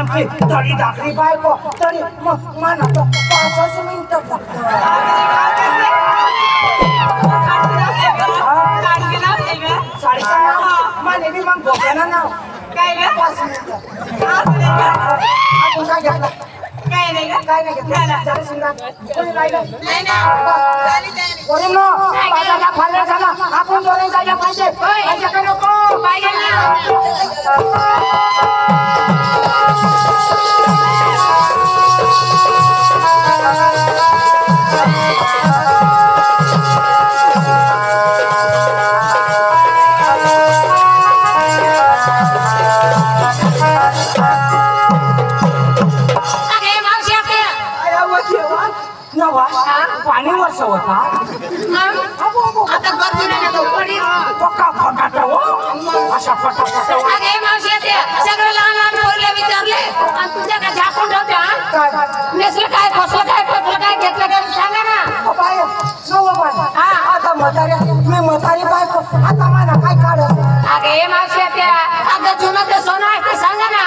आमची तडी दाखली बायको तरी म्हणा 5 मिनिटं फक्त साडी माने मी मग बोलना ना काय रे 5 मिनिटं आपण काय घेतलं काय नाही घेतलं चला सिंगा कोणी राहिलं नाही ना कोणी नो बाजारला फाळला झाला आपण दोघे जायला पाहिजे पाहिजे नको पाहिजे ना पाणी वर्ष होता आता गर्दी नाही तो पडी पक्का फटाटा हो अशा फटाफट अरे मावशी ते सगळे लहान लहान पोरले विचारले आणि तुझ्या का झाकून ठेवते हा नेसलं काय फसलं काय पटलं काय घेतलं काय सांगा ना बाय नो बाय हा आता मी म्हातारी बायको आता मला काय काढ अरे मावशी ते आता जुनं ते सोनं आहे ते सांगा ना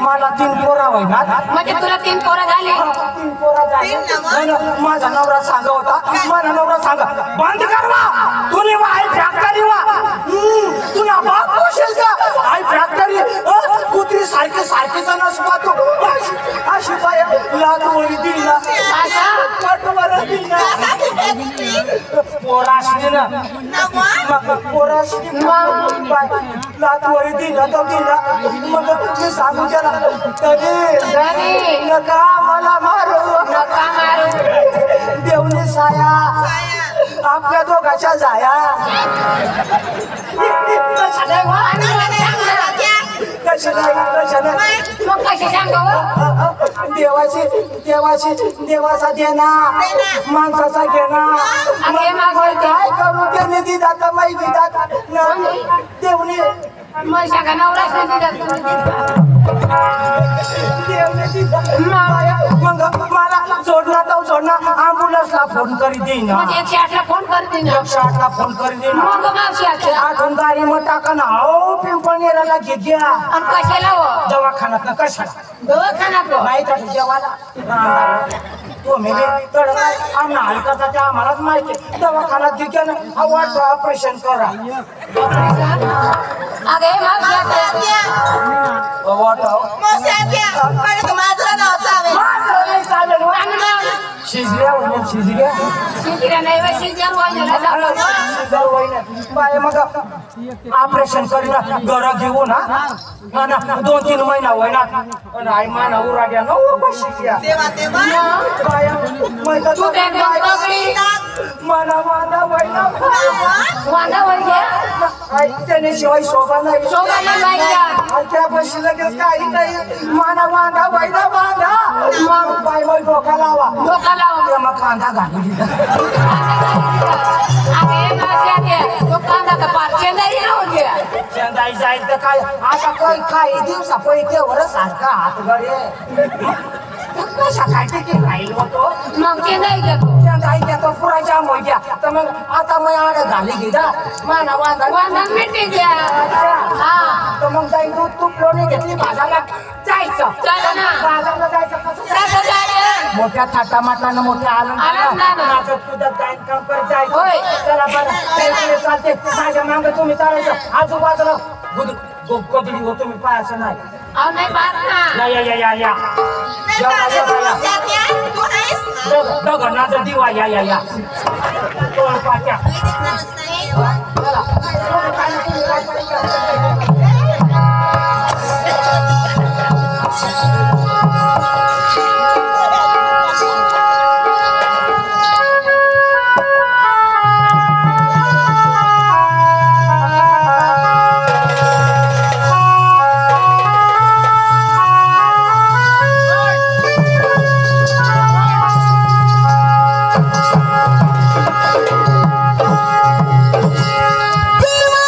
मला 3 पोरा होईना म्हणजे तुला 3 पोरा झाले 3 पोरा झाले माझा नवरा सांगा होता माझा नवरा सांगा बंद करवा तुम्ही आई फॅक्टरी वा तुला बाप पोषेल का आई फॅक्टरी कुत्री सारखे जणच पाहतो अशी बाय लातोळी दिला असा पटवर दिला पोराशी ना मग पोराशी बाय लातोळी दिला तो दिला मग मी सांगू त्याला कधी नका मला मारू देवने साया आपल्या दोघाच्या जाया देवाचा देना माणसाचा घेना काय करू त्याने दिदात माई दिदात देवने मला सोडणार ॲम्ब्युलन्सला फोन करी देईन 108ला फोन करी देईन 108ला फोन करी देईन आठवण गाडी मग टाका ना हो पिंपळनेराला घे घ्या आणि कशाला हो दवाखान्यात ना कशाला दवाखान्यात नाही तर जेवायला तो मेले तर आम्हाला हलकाचा त्या आम्हालाच माहिती दवाखान्यात घे ना वाट ऑपरेशन करा अरे ऑपरेशन करीना घर घेऊ ना 2-3 महिना होईना पण आई माना उराड्या न मला वांदा त्याच्याशिवाय शोभा नाही त्या बशी लगेच काही नाही माना वांदा वैदा बांधा मग बाय बाय डोका लावा मग कांदा घालू दिला चेंदाई जाईल तर काय आता काही दिवसा पैकीवर सारखा हात गडे कशा काय टिके राहील होतो मग ते नाही घेतो पुरायच्या मोज्या तर मग आता मग आड घाली घेदा माना वांदा मिटते द्या तर मग जाईल दूध तूप लोणी घेतली बाजारला जायचं बाजारला जायचं कसं मोठ्या थाटा माटला मोठ्या आनंद तुझं जाईल काम करत जायचं चला बरं चालते माझ्या मागे तुम्ही चालायचं आजूबाजूला कधी हो तुम्ही पाहायचं नाही या Satya, तू आहेस ना? दगडाचा दिवा या दोन पाट्या चला देवा